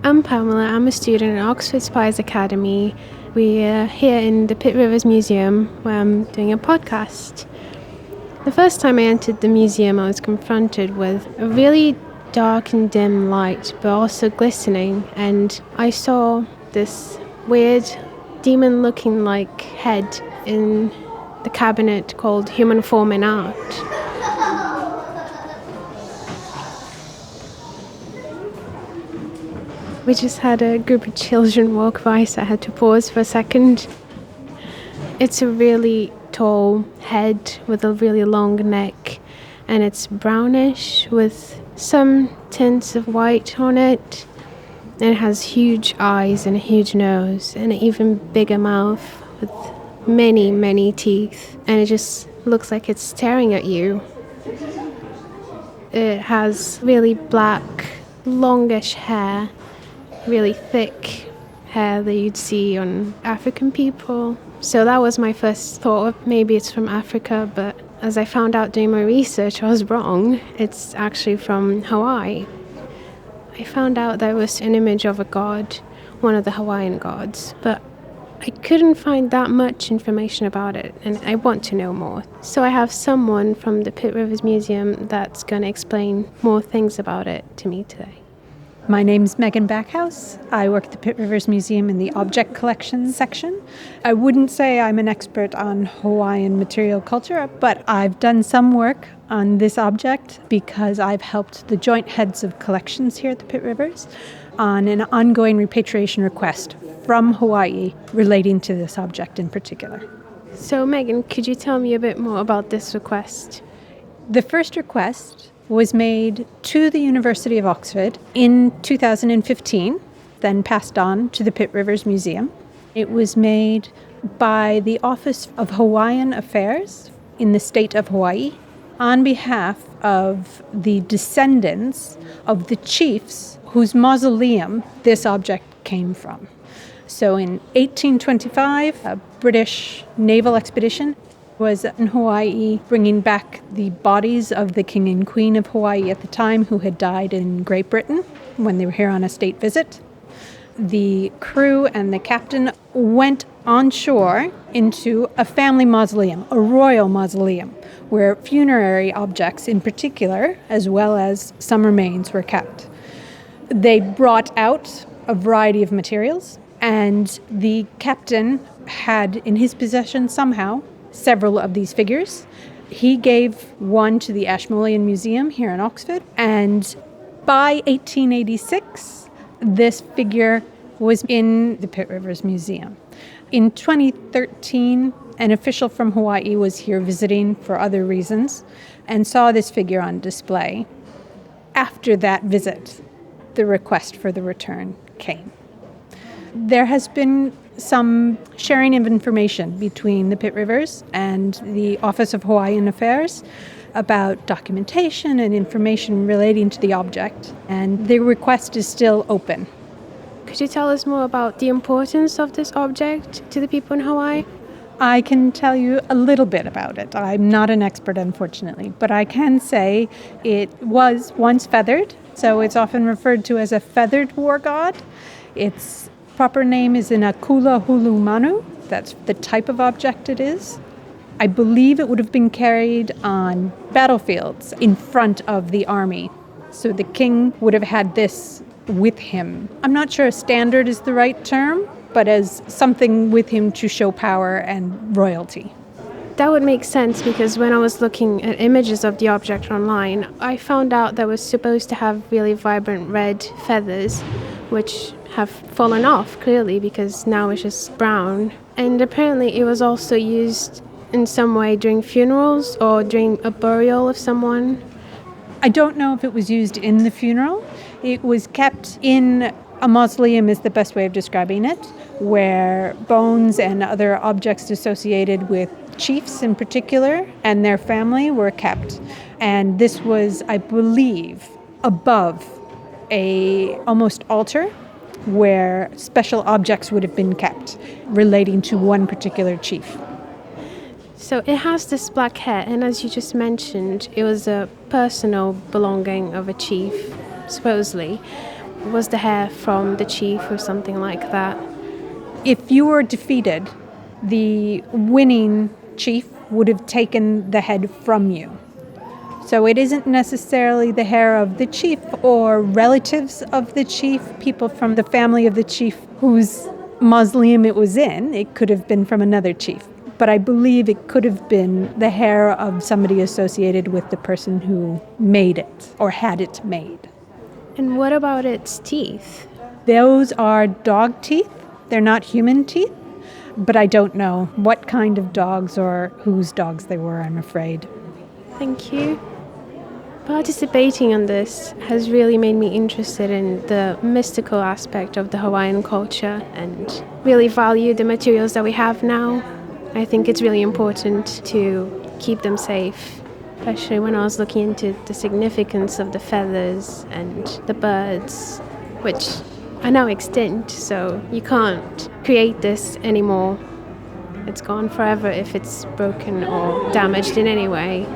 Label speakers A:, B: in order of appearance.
A: I'm Pamela. I'm a student at Oxford Spies Academy. We're here in the Pitt Rivers Museum where I'm doing a podcast. The first time I entered the museum, I was confronted with a really dark and dim light, but also glistening, and I saw this weird demon-looking like head in the cabinet called Human Form in Art. We just had a group of children walk by, so I had to pause for a second. It's a really tall head with a really long neck, and it's brownish with some tints of white on it. And it has huge eyes and a huge nose and an even bigger mouth with many, many teeth. And it just looks like it's staring at you. It has really black, longish hair. Really thick hair that you'd see on African people. So that was my first thought of maybe it's from Africa, but as I found out doing my research, I was wrong. It's actually from Hawaii. I found out there was an image of a god, one of the Hawaiian gods, but I couldn't find that much information about it, and I want to know more. So I have someone from the Pitt Rivers Museum that's going to explain more things about it to me today.
B: My name's Megan Backhouse. I work at the Pitt Rivers Museum in the Object Collections section. I wouldn't say I'm an expert on Hawaiian material culture, but I've done some work on this object because I've helped the joint heads of collections here at the Pitt Rivers on an ongoing repatriation request from Hawaii relating to this object in particular.
A: So Megan, could you tell me a bit more about this request?
B: The first request was made to the University of Oxford in 2015, then passed on to the Pitt Rivers Museum. It was made by the Office of Hawaiian Affairs in the state of Hawaii on behalf of the descendants of the chiefs whose mausoleum this object came from. So in 1825, a British naval expedition was in Hawaii, bringing back the bodies of the King and Queen of Hawaii at the time who had died in Great Britain when they were here on a state visit. The crew and the captain went on shore into a family mausoleum, a royal mausoleum, where funerary objects in particular, as well as some remains, were kept. They brought out a variety of materials, and the captain had in his possession somehow several of these figures. He gave one to the Ashmolean Museum here in Oxford, and by 1886, this figure was in the Pitt Rivers Museum. In 2013, an official from Hawaii was here visiting for other reasons and saw this figure on display. After that visit, the request for the return came. There has been some sharing of information between the Pitt Rivers and the Office of Hawaiian Affairs about documentation and information relating to the object, and the request is still open.
A: Could you tell us more about the importance of this object to the people in Hawaii?
B: I can tell you a little bit about it. I'm not an expert, unfortunately, but I can say it was once feathered, so it's often referred to as a feathered war god. Its proper name is an akula hulu manu. That's the type of object it is. I believe it would have been carried on battlefields in front of the army. So the king would have had this with him. I'm not sure standard is the right term, but as something with him to show power and royalty.
A: That would make sense because when I was looking at images of the object online, I found out that it was supposed to have really vibrant red feathers, which have fallen off clearly because now it's just brown. And apparently it was also used in some way during funerals or during a burial of someone.
B: I don't know if it was used in the funeral. It was kept in a mausoleum is the best way of describing it, where bones and other objects associated with chiefs in particular and their family were kept. And this was, I believe, above a almost altar where special objects would have been kept relating to one particular chief.
A: So it has this black hair, and as you just mentioned, it was a personal belonging of a chief, supposedly. Was the hair from the chief or something like that?
B: If you were defeated, the winning chief would have taken the head from you. So it isn't necessarily the hair of the chief or relatives of the chief, people from the family of the chief whose mausoleum it was in. It could have been from another chief. But I believe it could have been the hair of somebody associated with the person who made it or had it made.
A: And what about its teeth?
B: Those are dog teeth. They're not human teeth, but I don't know what kind of dogs or whose dogs they were, I'm afraid.
A: Thank you. Participating in this has really made me interested in the mystical aspect of the Hawaiian culture and really value the materials that we have now. I think it's really important to keep them safe, especially when I was looking into the significance of the feathers and the birds, which are now extinct, so you can't create this anymore. It's gone forever if it's broken or damaged in any way.